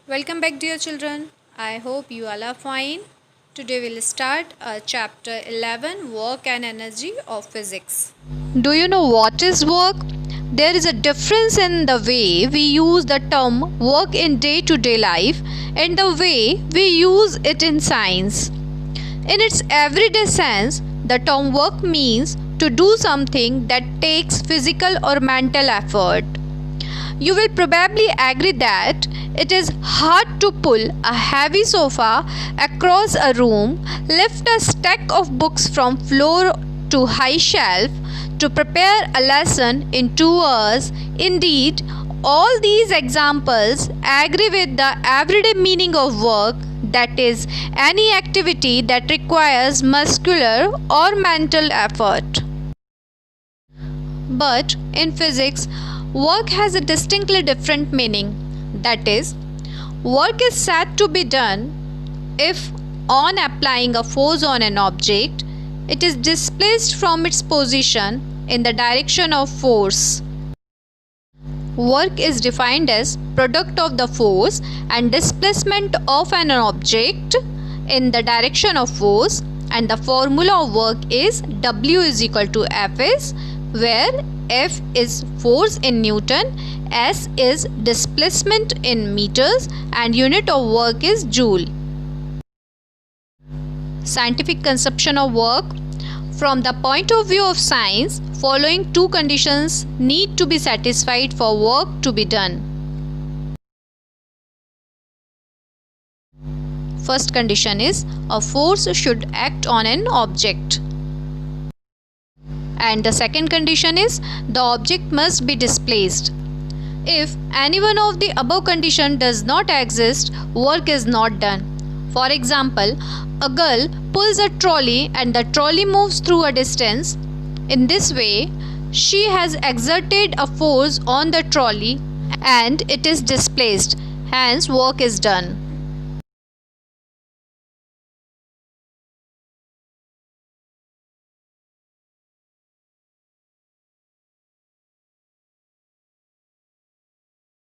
Welcome back, dear children. I hope you all are fine. Today we'll start chapter 11, Work and Energy of Physics. Do you know what is work? There is a difference in the way we use the term work in day-to-day life and the way we use it in science. In its everyday sense, the term work means to do something that takes physical or mental effort. You will probably agree that it is hard to pull a heavy sofa across a room, lift a stack of books from floor to high shelf to prepare a lesson in 2 hours. Indeed, all these examples agree with the everyday meaning of work, that is, any activity that requires muscular or mental effort. But in physics, work has a distinctly different meaning. That is, work is said to be done if, on applying a force on an object, it is displaced from its position in the direction of force. Work is defined as product of the force and displacement of an object in the direction of force, and the formula of work is W is equal to Fs, where F is force in Newton, S is displacement in meters, and unit of work is joule. Scientific conception of work. From the point of view of science, following two conditions need to be satisfied for work to be done. First condition is a force should act on an object. And the second condition is the object must be displaced. If any one of the above condition does not exist, work is not done. For example, a girl pulls a trolley and the trolley moves through a distance. In this way, she has exerted a force on the trolley and it is displaced. Hence, work is done.